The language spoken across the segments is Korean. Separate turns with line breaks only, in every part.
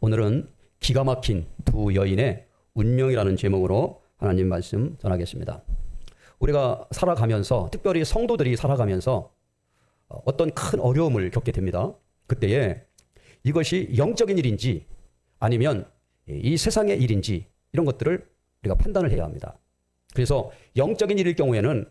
오늘은 기가 막힌 두 여인의 운명이라는 제목으로 하나님 말씀 전하겠습니다. 우리가 살아가면서, 특별히 성도들이 살아가면서 어떤 큰 어려움을 겪게 됩니다. 그때에 이것이 영적인 일인지 아니면 이 세상의 일인지 이런 것들을 우리가 판단을 해야 합니다. 그래서 영적인 일일 경우에는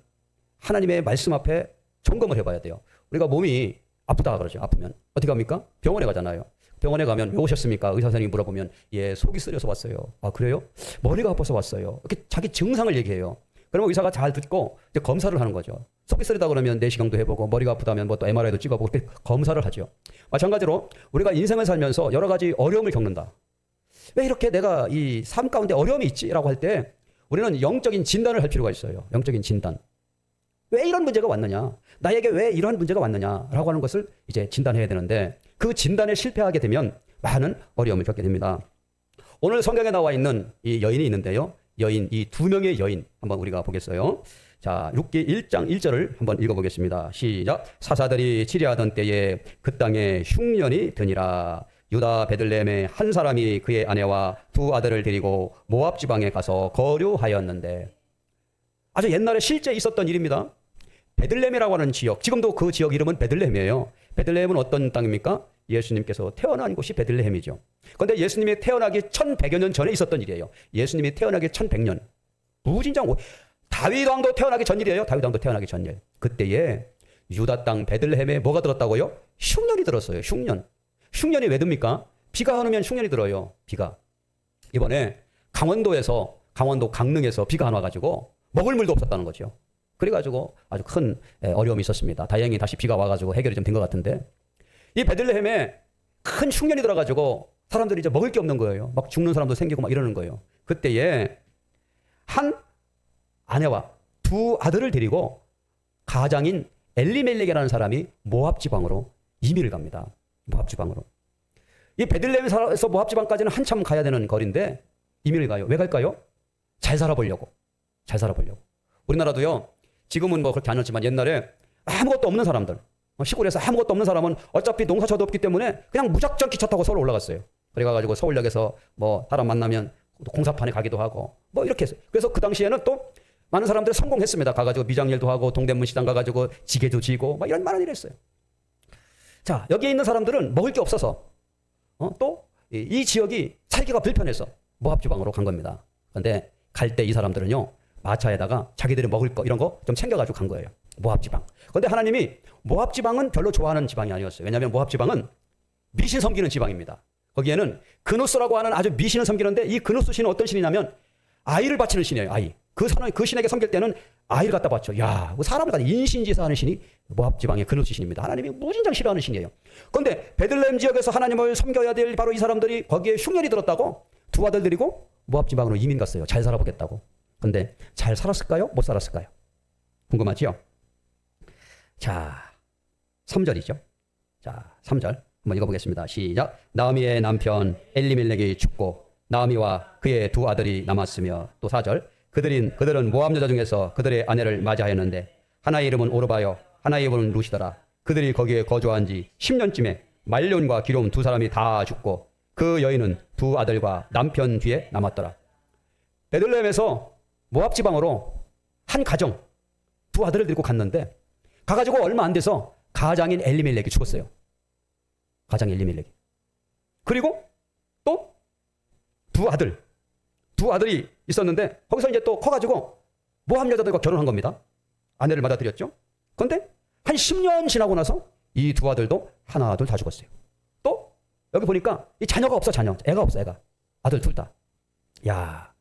하나님의 말씀 앞에 점검을 해봐야 돼요. 우리가 몸이 아프다 그러죠. 아프면 어떻게 합니까? 병원에 가잖아요. 병원에 가면 왜 오셨습니까? 의사 선생님이 물어보면 예, 속이 쓰려서 왔어요. 아, 그래요? 머리가 아파서 왔어요. 이렇게 자기 증상을 얘기해요. 그러면 의사가 잘 듣고 이제 검사를 하는 거죠. 속이 쓰리다 그러면 내시경도 해보고, 머리가 아프다면 뭐 또 MRI도 찍어보고 이렇게 검사를 하죠. 마찬가지로 우리가 인생을 살면서 여러 가지 어려움을 겪는다. 왜 이렇게 내가 이 삶 가운데 어려움이 있지라고 할 때 우리는 영적인 진단을 할 필요가 있어요. 영적인 진단. 왜 이런 문제가 왔느냐? 나에게 왜 이런 문제가 왔느냐라고 하는 것을 이제 진단해야 되는데, 그 진단에 실패하게 되면 많은 어려움을 겪게 됩니다. 오늘 성경에 나와 있는 이 여인이 있는데요. 이 두 명의 여인 한번 우리가 보겠어요. 자, 룻기 1장 1절을 한번 읽어보겠습니다. 시작. 사사들이 치리하던 때에 그 땅에 흉년이 드니라. 유다 베들레헴의 한 사람이 그의 아내와 두 아들을 데리고 모압 지방에 가서 거류하였는데, 아주 옛날에 실제 있었던 일입니다. 베들레헴이라고 하는 지역, 지금도 그 지역 이름은 베들레헴이에요. 베들레헴은 어떤 땅입니까? 예수님께서 태어난 곳이 베들레헴이죠. 그런데 예수님이 태어나기 1100여 년 전에 있었던 일이에요. 예수님이 태어나기 1100년. 무진장 다윗 왕도 태어나기 전 일이에요. 다윗 왕도 태어나기 전 일. 그때에 유다 땅 베들레헴에 뭐가 들었다고요? 흉년이 들었어요. 흉년. 흉년이 왜 듭니까? 비가 안 오면 흉년이 들어요. 비가. 이번에 강원도 강릉에서 비가 안 와가지고 먹을 물도 없었다는 거죠. 그래가지고 아주 큰 어려움이 있었습니다. 다행히 다시 비가 와가지고 해결이 좀 된 것 같은데, 이 베들레헴에 큰 흉년이 들어가지고 사람들이 이제 먹을 게 없는 거예요. 막 죽는 사람도 생기고 막 이러는 거예요. 그때에 한 아내와 두 아들을 데리고 가장인 엘리멜렉이라는 사람이 모압 지방으로 이민을 갑니다. 모압 지방으로. 이 베들레헴에서 모압 지방까지는 한참 가야 되는 거리인데 이민을 가요. 왜 갈까요? 잘 살아보려고. 잘 살아보려고. 우리나라도요, 지금은 뭐 그렇게 안 했지만 옛날에 아무것도 없는 사람들, 시골에서 아무것도 없는 사람은 어차피 농사쳐도 없기 때문에 그냥 무작정 기차 타고 서울 올라갔어요. 그래가지고 서울역에서 뭐 사람 만나면 공사판에 가기도 하고 뭐 이렇게 했어요. 그래서 그 당시에는 또 많은 사람들이 성공했습니다. 가가지고 미장일도 하고 동대문 시장 가가지고 지게도 지고 막 이런 많은 일을 했어요. 자, 여기에 있는 사람들은 먹을 게 없어서 또 이 지역이 살기가 불편해서 모압 지방으로 간 겁니다. 그런데 갈 때 이 사람들은요, 마차에다가 자기들이 먹을 거 이런 거 좀 챙겨가지고 간 거예요. 모압 지방. 그런데 하나님이 모압 지방은 별로 좋아하는 지방이 아니었어요. 왜냐하면 모압 지방은 미신 섬기는 지방입니다. 거기에는 그누스라고 하는 아주 미신을 섬기는데, 이 그누스 신은 어떤 신이냐면 아이를 바치는 신이에요. 아이. 그 신에게 섬길 때는 아이를 갖다 바쳐. 야, 사람을 갖다 인신지사하는 신이 모압 지방의 그누스 신입니다. 하나님이 무진장 싫어하는 신이에요. 그런데 베들레헴 지역에서 하나님을 섬겨야 될 바로 이 사람들이 거기에 흉년이 들었다고 두 아들 데리고 모압 지방으로 이민 갔어요. 잘 살아보겠다고. 근데 잘 살았을까요? 못 살았을까요? 궁금하지요? 자, 3절이죠. 자, 3절 한번 읽어보겠습니다. 시작. 나오미의 남편 엘리멜렉이 죽고 나오미와 그의 두 아들이 남았으며, 또 4절. 그들은 모압 여자 중에서 그들의 아내를 맞이하였는데 하나의 이름은 오르바요, 하나의 이름은 루시더라. 그들이 거기에 거주한 지 10년쯤에 말론과 기럧 두 사람이 다 죽고 그 여인은 두 아들과 남편 뒤에 남았더라. 베들레헴에서 모압 지방으로 한 가정 두 아들을 데리고 갔는데, 가가지고 얼마 안 돼서 가장인 엘리멜렉이 죽었어요. 가장 엘리멜렉이. 그리고 또 두 아들이 있었는데 거기서 이제 또 커가지고 모압 여자들과 결혼한 겁니다. 아내를 맞아들였죠. 그런데 한 10년 지나고 나서 이 두 아들도 하나 둘 다 죽었어요. 또 여기 보니까 이 자녀가 없어. 애가 없어. 애가. 아들 둘 다. 야,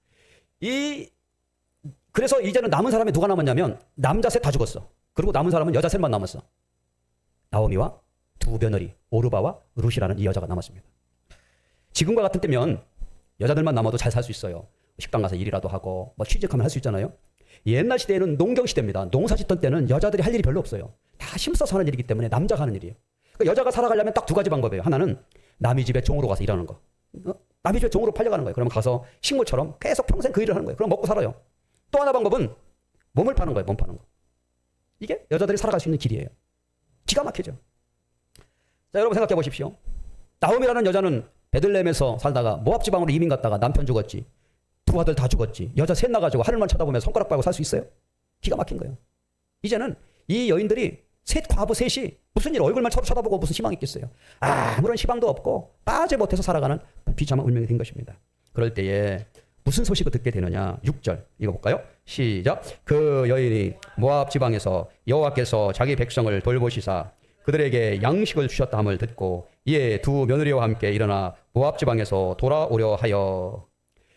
그래서 이제는 남은 사람이 누가 남았냐면 남자 셋 다 죽었어. 그리고 남은 사람은 여자 셋만 남았어. 나오미와 두 며느리 오르바와 룻이라는 이 여자가 남았습니다. 지금과 같은 때면 여자들만 남아도 잘 살 수 있어요. 식당 가서 일이라도 하고 뭐 취직하면 할 수 있잖아요. 옛날 시대에는 농경 시대입니다. 농사 짓던 때는 여자들이 할 일이 별로 없어요. 다 힘써서 하는 일이기 때문에 남자가 하는 일이에요. 그러니까 여자가 살아가려면 딱 두 가지 방법이에요. 하나는 남의 집에 종으로 가서 일하는 거. 남의 집에 종으로 팔려가는 거예요. 그러면 가서 식물처럼 계속 평생 그 일을 하는 거예요. 그럼 먹고 살아요. 또 하나 방법은 몸을 파는 거예요. 몸 파는 거. 이게 여자들이 살아갈 수 있는 길이에요. 기가 막히죠. 자, 여러분 생각해 보십시오. 나오미라는 여자는 베들레헴에서 살다가 모압 지방으로 이민 갔다가 남편 죽었지. 두 아들 다 죽었지. 여자 셋 나가지고 하늘만 쳐다보면 손가락 빨고 살 수 있어요? 기가 막힌 거예요. 이제는 이 여인들이 셋 과부 셋이 무슨 일 얼굴만 서로 쳐다보고 무슨 희망이 있겠어요. 아무런 희망도 없고 빠져 못해서 살아가는 비참한 운명이 된 것입니다. 그럴 때에 무슨 소식을 듣게 되느냐. 6절 읽어볼까요? 시작. 그 여인이 모압 지방에서 여호와께서 자기 백성을 돌보시사 그들에게 양식을 주셨다 함을 듣고 이에 두 며느리와 함께 일어나 모압 지방에서 돌아오려 하여.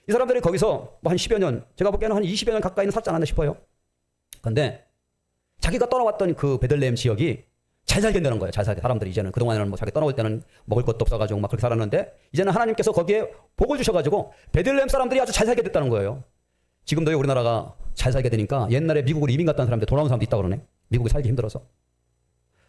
이 사람들이 거기서 뭐 한 10여 년, 제가 보기에는 한 20여 년 가까이는 살지 않았나 싶어요. 근데 자기가 떠나왔던 그 베들레헴 지역이 잘 살게 되는 거예요. 잘 살게. 사람들이 이제는 그동안에는 뭐 자기 떠나올 때는 먹을 것도 없어가지고 막 그렇게 살았는데 이제는 하나님께서 거기에 복을 주셔가지고 베들레헴 사람들이 아주 잘 살게 됐다는 거예요. 지금도 우리나라가 잘 살게 되니까 옛날에 미국으로 이민 갔다는 사람들 돌아온 사람도 있다고 그러네. 미국에 살기 힘들어서.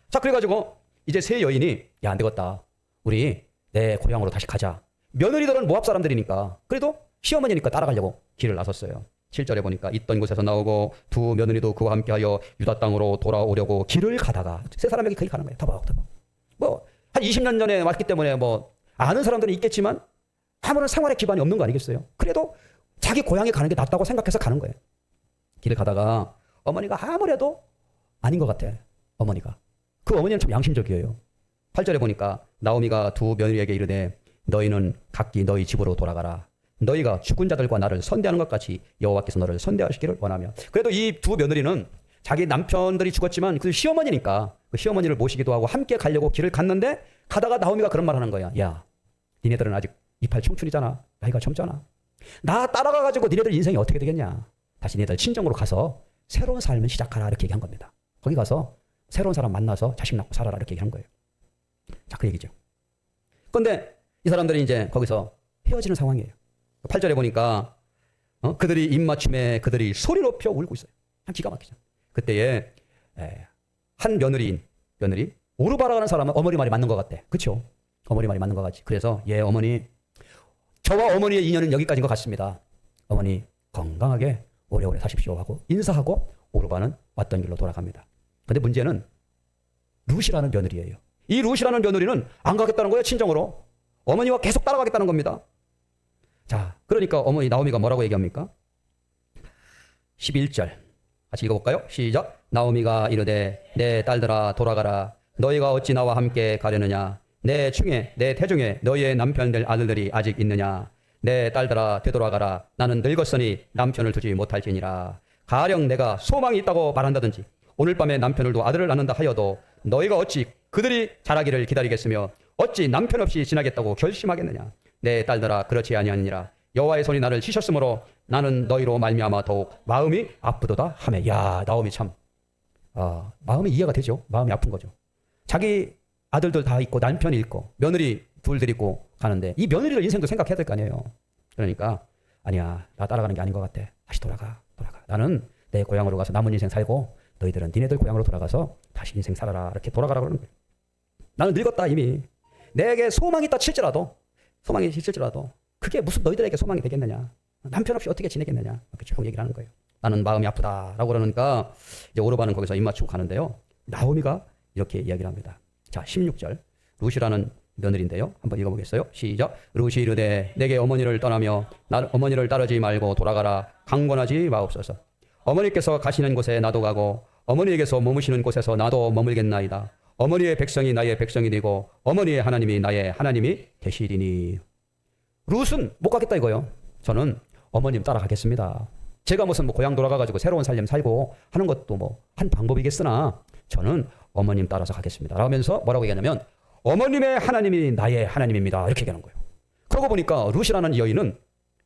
자, 그래가지고 이제 세 여인이 야, 안 되겠다. 우리 내 고향으로 다시 가자. 며느리들은 모압 사람들이니까 그래도 시어머니니까 따라가려고 길을 나섰어요. 7절에 보니까 있던 곳에서 나오고 두 며느리도 그와 함께하여 유다 땅으로 돌아오려고 길을 가다가 세 사람에게 거기 가는 거예요. 터벅. 뭐 한 20년 전에 왔기 때문에 뭐 아는 사람들은 있겠지만 아무런 생활의 기반이 없는 거 아니겠어요? 그래도 자기 고향에 가는 게 낫다고 생각해서 가는 거예요. 길을 가다가 어머니가 아무래도 아닌 것 같아. 어머니가. 그 어머니는 참 양심적이에요. 8절에 보니까 나오미가 두 며느리에게 이르되 너희는 각기 너희 집으로 돌아가라. 너희가 죽은 자들과 나를 선대하는 것 같이 여호와께서 너를 선대하시기를 원하며. 그래도 이 두 며느리는 자기 남편들이 죽었지만 그 시어머니니까 그 시어머니를 모시기도 하고 함께 가려고 길을 갔는데 가다가 나오미가 그런 말 하는 거야. 야, 니네들은 아직 이팔 청춘이잖아. 나이가 젊잖아. 나 따라가가지고 니네들 인생이 어떻게 되겠냐. 다시 니네들 친정으로 가서 새로운 삶을 시작하라 이렇게 얘기한 겁니다. 거기 가서 새로운 사람 만나서 자식 낳고 살아라 이렇게 얘기한 거예요. 자, 그 얘기죠. 그런데 이 사람들이 이제 거기서 헤어지는 상황이에요. 8절에 보니까 그들이 입맞춤에 그들이 소리 높여 울고 있어요. 참 기가 막히죠. 그때에 한 며느리 오르바라라는 사람은 어머니 말이 맞는 것 같대. 그렇죠? 어머니 말이 맞는 것 같지. 그래서 예 어머니, 저와 어머니의 인연은 여기까지인 것 같습니다. 어머니 건강하게 오래오래 사십시오 하고 인사하고 오르바는 왔던 길로 돌아갑니다. 근데 문제는 룻이라는 며느리예요. 이 룻이라는 며느리는 안 가겠다는 거예요. 친정으로. 어머니와 계속 따라가겠다는 겁니다. 자, 그러니까 어머니 나오미가 뭐라고 얘기합니까? 11절 같이 읽어볼까요? 시작. 나오미가 이르되 내 딸들아 돌아가라. 너희가 어찌 나와 함께 가려느냐. 내 중에 내 태중에 너희의 남편들 아들들이 아직 있느냐. 내 딸들아 되돌아가라. 나는 늙었으니 남편을 두지 못할지니라. 가령 내가 소망이 있다고 말한다든지 오늘 밤에 남편을 두 아들을 낳는다 하여도 너희가 어찌 그들이 자라기를 기다리겠으며 어찌 남편 없이 지나겠다고 결심하겠느냐. 내 딸들아 그렇지 아니하니라. 여호와의 손이 나를 치셨으므로 나는 너희로 말미암아 더욱 마음이 아프도다 하매. 야, 나오미 참 마음이 이해가 되죠. 마음이 아픈 거죠. 자기 아들들 다 있고 남편이 있고 며느리 둘들 있고 가는데 이 며느리들 인생도 생각해야 될 거 아니에요. 그러니까 아니야, 나 따라가는 게 아닌 것 같아. 다시 돌아가. 나는 내 고향으로 가서 남은 인생 살고 너희들은 니네들 고향으로 돌아가서 다시 인생 살아라. 이렇게 돌아가라 그러는 거예요. 나는 늙었다 이미. 내게 소망이 있다 칠지라도 그게 무슨 너희들에게 소망이 되겠느냐. 남편 없이 어떻게 지내겠느냐. 이렇게 쭉 얘기를 하는 거예요. 나는 마음이 아프다라고 그러니까 이제 오르바는 거기서 입 맞추고 가는데요. 나오미가 이렇게 이야기를 합니다. 자, 16절 룻이라는 며느리인데요. 한번 읽어보겠어요. 시작. 룻이 이르되 내게 어머니를 떠나며 어머니를 따르지 말고 돌아가라. 강권하지 마옵소서. 어머니께서 가시는 곳에 나도 가고 어머니에게서 머무시는 곳에서 나도 머물겠나이다. 어머니의 백성이 나의 백성이 되고 어머니의 하나님이 나의 하나님이 되시리니. 룻은 못 가겠다 이거요. 저는 어머님 따라가겠습니다. 제가 무슨 뭐 고향 돌아가가지고 새로운 삶 살고 하는 것도 뭐 한 방법이겠으나 저는 어머님 따라서 가겠습니다. 라면서 뭐라고 얘기하냐면 어머님의 하나님이 나의 하나님입니다. 이렇게 얘기하는 거예요. 그러고 보니까 룻이라는 여인은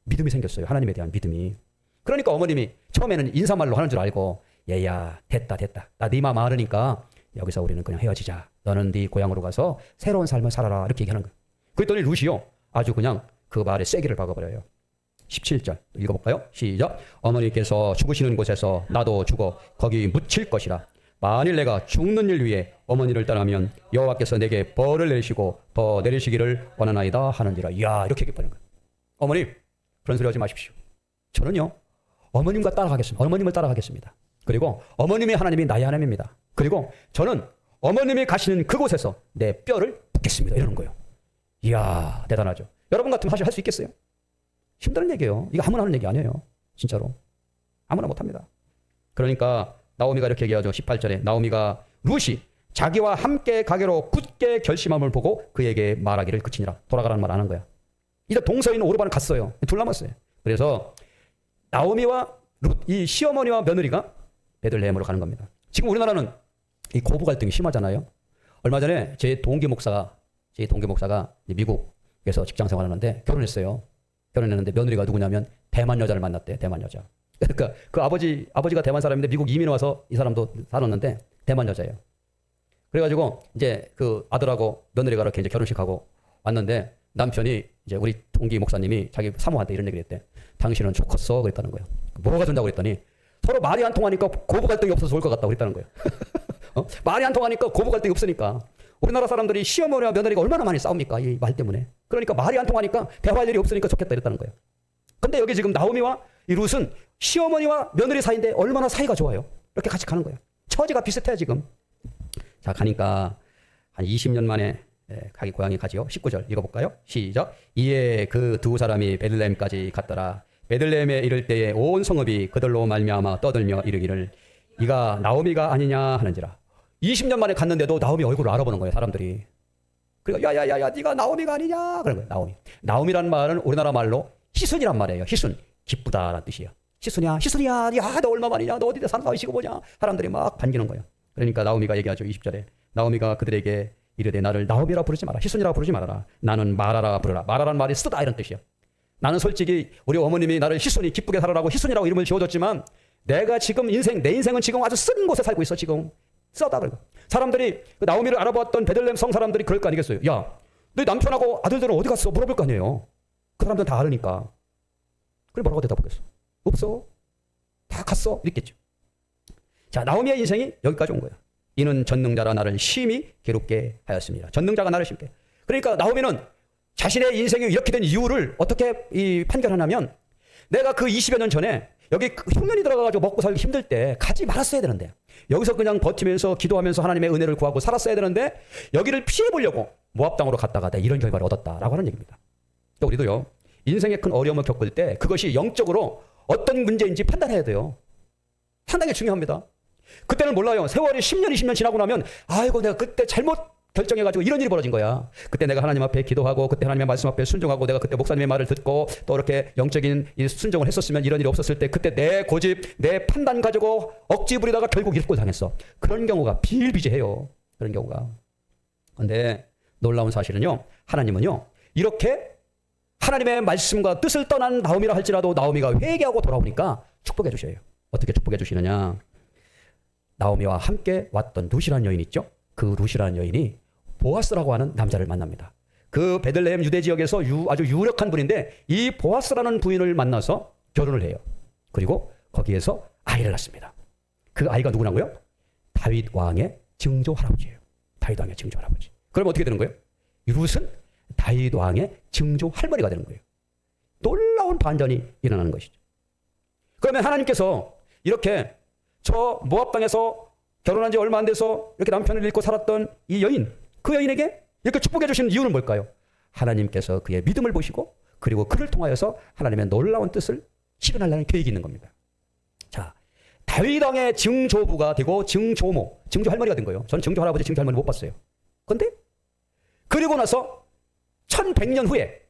믿음이 생겼어요. 하나님에 대한 믿음이. 그러니까 어머님이 처음에는 인사말로 하는 줄 알고 얘야 됐다 나 네 마음 알으니까 여기서 우리는 그냥 헤어지자. 너는 네 고향으로 가서 새로운 삶을 살아라. 이렇게 얘기하는 거예요. 그랬더니 룻이요 아주 그냥 그 말에 세기를 박아버려요. 17절 읽어볼까요? 시작. 어머니께서 죽으시는 곳에서 나도 죽어 거기 묻힐 것이라. 만일 내가 죽는 일 위해 어머니를 떠나면 여호와께서 내게 벌을 내리시고 더 내리시기를 원하나이다 하는지라. 이야, 이렇게 얘기하는 거예요. 어머니 그런 소리 하지 마십시오. 저는요 어머님을 따라가겠습니다. 그리고 어머님의 하나님이 나의 하나님입니다. 그리고 저는 어머님이 가시는 그곳에서 내 뼈를 붓겠습니다. 이러는 거예요. 이야, 대단하죠. 여러분 같으면 사실 할 수 있겠어요? 힘든 얘기예요. 이거 아무나 하는 얘기 아니에요. 진짜로. 아무나 못합니다. 그러니까 나오미가 이렇게 얘기하죠. 18절에 나오미가 룻이 자기와 함께 가기로 굳게 결심함을 보고 그에게 말하기를 그치니라. 돌아가라는 말 안 한 거야. 이제 동서인 오르반은 갔어요. 둘 남았어요. 그래서 나오미와 룻, 이 시어머니와 며느리가 베들레헴으로 가는 겁니다. 지금 우리나라는 이 고부 갈등이 심하잖아요. 얼마 전에 제 동기 목사가 미국에서 직장 생활하는데 결혼했어요. 결혼했는데 며느리가 누구냐면 대만 여자를 만났대. 대만 여자. 그러니까 그 아버지가 대만 사람인데 미국 이민 와서 이 사람도 살았는데 대만 여자예요. 그래가지고 이제 그 아들하고 며느리가 이렇게 이제 결혼식하고 왔는데 남편이 이제 우리 동기 목사님이 자기 사모한테 이런 얘기를 했대. 당신은 좋겠어 그랬다는 거예요. 뭐가 좋냐고 그랬더니 서로 말이 안 통하니까 고부 갈등이 없어서 좋을 것 같다고 그랬다는 거예요. 말이 안 통하니까 고부 갈등이 없으니까. 우리나라 사람들이 시어머니와 며느리가 얼마나 많이 싸웁니까? 이 말 때문에. 그러니까 말이 안 통하니까 대화할 일이 없으니까 좋겠다 이랬다는 거예요. 근데 여기 지금 나오미와 이 룻은 시어머니와 며느리 사이인데 얼마나 사이가 좋아요. 이렇게 같이 가는 거예요. 처지가 비슷해 지금. 자, 가니까 한 20년 만에 자기 고향에 가지요. 19절 읽어볼까요? 시작. 이에 그 두 사람이 베들레헴까지 갔더라. 베들레헴에 이를 때에 온 성읍이 그들로 말미암아 떠들며 이르기를 이가 나오미가 아니냐 하는지라. 20년 만에 갔는데도 나오미 얼굴을 알아보는 거예요. 사람들이. 그러니까 야야야야 네가 나오미가 아니냐 그런 거예요. 나오미. 나오미란 말은 우리나라 말로 희순이란 말이에요. 희순. 기쁘다라는 뜻이에요. 희순이야 야 너 얼마만이냐 너 어디다 산사위 시고 보냐. 사람들이 막 반기는 거예요. 그러니까 나오미가 얘기하죠. 20절에 나오미가 그들에게 이르되 나를 나오미라 부르지 마라. 희순이라 부르지 말아라. 나는 마라라 부르라. 마라란 말이 쓰다 이런 뜻이에요. 나는 솔직히 우리 어머님이 나를 희순이 기쁘게 살아라고 희순이라고 이름을 지어줬지만 내가 지금 내 인생은 지금 아주 쓴 곳에 살고 있어. 지금 쓰다 그러고 사람들이 나오미를 알아보았던 베들레헴 성 사람들이 그럴 거 아니겠어요. 야, 너 남편하고 아들들은 어디 갔어? 물어볼 거 아니에요. 그 사람들은 다 알으니까. 그래 뭐라고 대답하겠어? 없어. 다 갔어. 이랬겠죠. 자, 나오미의 인생이 여기까지 온 거예요. 이는 전능자라 나를 심히 괴롭게 하였습니다. 전능자가 나를 심게. 그러니까 나오미는 자신의 인생이 이렇게 된 이유를 어떻게 판결하냐면 내가 그 20여 년 전에 여기 흉년이 들어가가지고 먹고 살기 힘들 때 가지 말았어야 되는데 여기서 그냥 버티면서 기도하면서 하나님의 은혜를 구하고 살았어야 되는데 여기를 피해보려고 모압 땅으로 갔다가 내가 이런 결과를 얻었다라고 하는 얘기입니다. 또 우리도요. 인생의 큰 어려움을 겪을 때 그것이 영적으로 어떤 문제인지 판단해야 돼요. 상당히 중요합니다. 그때는 몰라요. 세월이 10년, 20년 지나고 나면 아이고 내가 그때 잘못 결정해가지고 이런 일이 벌어진 거야. 그때 내가 하나님 앞에 기도하고 그때 하나님의 말씀 앞에 순종하고 내가 그때 목사님의 말을 듣고 또 이렇게 영적인 순종을 했었으면 이런 일이 없었을 때 그때 내 고집, 내 판단 가지고 억지 부리다가 결국 이렇게 당했어. 그런 경우가 비일비재해요. 그런 경우가. 그런데 놀라운 사실은요. 하나님은요. 이렇게 하나님의 말씀과 뜻을 떠난 나오미라 할지라도 나오미가 회개하고 돌아오니까 축복해 주셔요. 어떻게 축복해 주시느냐. 나오미와 함께 왔던 룻이라는 여인 있죠. 그 룻이라는 여인이 보아스라고 하는 남자를 만납니다. 그 베들레헴 유대 지역에서 아주 유력한 분인데 이 보아스라는 부인을 만나서 결혼을 해요. 그리고 거기에서 아이를 낳습니다. 그 아이가 누구냐고요? 다윗 왕의 증조 할아버지예요. 다윗 왕의 증조 할아버지. 그럼 어떻게 되는 거예요? 룻은 다윗 왕의 증조 할머니가 되는 거예요. 놀라운 반전이 일어나는 것이죠. 그러면 하나님께서 이렇게 저 모압 땅에서 결혼한 지 얼마 안 돼서 이렇게 남편을 잃고 살았던 이 여인, 그 여인에게 이렇게 축복해 주시는 이유는 뭘까요? 하나님께서 그의 믿음을 보시고 그리고 그를 통하여서 하나님의 놀라운 뜻을 실현하려는 계획이 있는 겁니다. 자, 다윗 왕의 증조부가 되고 증조모, 증조 할머니가 된 거예요. 저는 증조 할아버지, 증조 할머니 못 봤어요. 그런데 그리고 나서 1100년 후에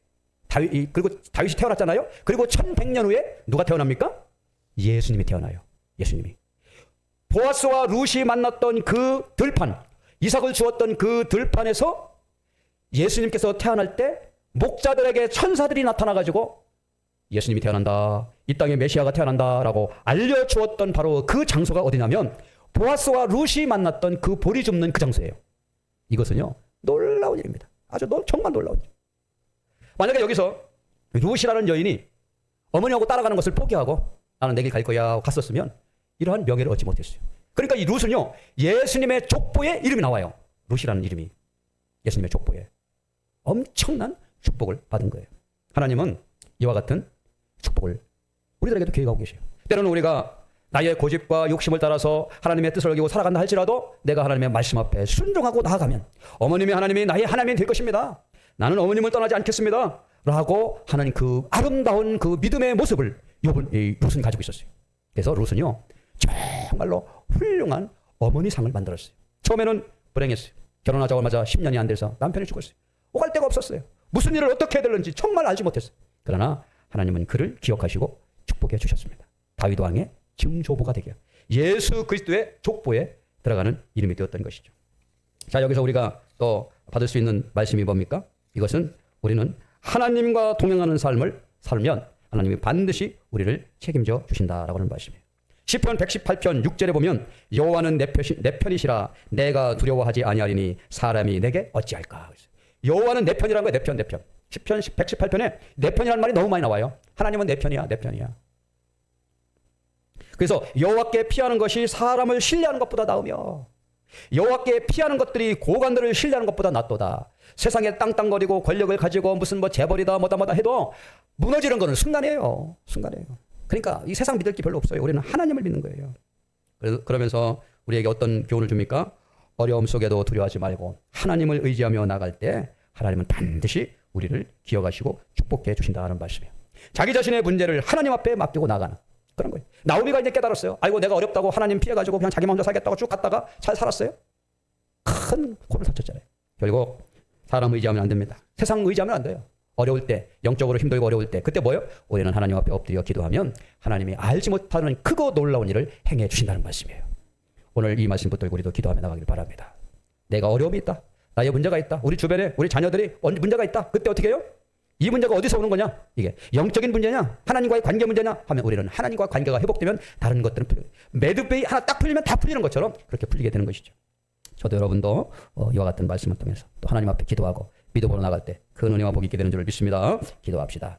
그리고 다윗이 태어났잖아요. 그리고 1100년 후에 누가 태어납니까? 예수님이 태어나요. 예수님이. 보아스와 룻이 만났던 그 들판, 이삭을 주었던 그 들판에서 예수님께서 태어날 때 목자들에게 천사들이 나타나가지고 예수님이 태어난다, 이 땅에 메시아가 태어난다라고 알려주었던 바로 그 장소가 어디냐면 보아스와 룻이 만났던 그 보리 줍는 그 장소예요. 이것은요 놀라운 일입니다. 아주 정말 놀라운 일. 만약에 여기서 룻이라는 여인이 어머니하고 따라가는 것을 포기하고 나는 내 길 갈 거야 하고 갔었으면 이러한 명예를 얻지 못했어요. 그러니까 이 룻은요 예수님의 족보에 이름이 나와요. 룻이라는 이름이 예수님의 족보에 엄청난 축복을 받은 거예요. 하나님은 이와 같은 축복을 우리들에게도 계획하고 계셔요. 때로는 우리가 나의 고집과 욕심을 따라서 하나님의 뜻을 어기고 살아간다 할지라도 내가 하나님의 말씀 앞에 순종하고 나아가면 어머님이 하나님이 나의 하나님이 될 것입니다. 나는 어머님을 떠나지 않겠습니다. 라고 하는 그 아름다운 그 믿음의 모습을 롯은 가지고 있었어요. 그래서 롯은요, 정말로 훌륭한 어머니상을 만들었어요. 처음에는 불행했어요. 결혼하자마자 10년이 안 돼서 남편이 죽었어요. 오갈 데가 없었어요. 무슨 일을 어떻게 해야 되는지 정말 알지 못했어요. 그러나 하나님은 그를 기억하시고 축복해 주셨습니다. 다윗 왕의 증조부가 되게 예수 그리스도의 족보에 들어가는 이름이 되었던 것이죠. 자, 여기서 우리가 또 받을 수 있는 말씀이 뭡니까? 이것은 우리는 하나님과 동행하는 삶을 살면 하나님이 반드시 우리를 책임져 주신다라고 하는 말씀이에요. 시편 118편 6절에 보면 여호와는 내 편이시라 내가 두려워하지 아니하리니 사람이 내게 어찌할까. 여호와는 내 편이라는 거예요. 내 편. 시편 118편에 내 편이라는 말이 너무 많이 나와요. 하나님은 내 편이야. 그래서 여호와께 피하는 것이 사람을 신뢰하는 것보다 나으며 여호와께 피하는 것들이 고관들을 신뢰하는 것보다 낫도다. 세상에 땅땅거리고 권력을 가지고 무슨 뭐 재벌이다 뭐다 해도 무너지는 것은 순간이에요. 그러니까 이 세상 믿을 게 별로 없어요. 우리는 하나님을 믿는 거예요. 그러면서 우리에게 어떤 교훈을 줍니까? 어려움 속에도 두려워하지 말고 하나님을 의지하며 나갈 때 하나님은 반드시 우리를 기억하시고 축복해 주신다는 말씀이에요. 자기 자신의 문제를 하나님 앞에 맡기고 나가는 그런 거예요. 나오미가 이제 깨달았어요. 아이고 내가 어렵다고 하나님 피해가지고 그냥 자기 먼저 살겠다고 쭉 갔다가 잘 살았어요. 큰 콜을 다쳤잖아요. 결국 사람 의지하면 안 됩니다. 세상 의지하면 안 돼요. 어려울 때, 영적으로 힘들고 어려울 때 그때 뭐예요? 우리는 하나님 앞에 엎드려 기도하면 하나님이 알지 못하는 크고 놀라운 일을 행해 주신다는 말씀이에요. 오늘 이 말씀 붙들고 우리도 기도하며 나가길 바랍니다. 내가 어려움이 있다. 나의 문제가 있다. 우리 주변에 우리 자녀들이 문제가 있다. 그때 어떻게 해요? 이 문제가 어디서 오는 거냐? 이게 영적인 문제냐? 하나님과의 관계 문제냐? 하면 우리는 하나님과 관계가 회복되면 다른 것들은 풀려요. 매듭이 하나 딱 풀리면 다 풀리는 것처럼 그렇게 풀리게 되는 것이죠. 저도 여러분도 이와 같은 말씀을 통해서 또 하나님 앞에 기도하고 믿음으로 나갈 때 큰 은혜와 복이 있게 되는 줄을 믿습니다. 기도합시다.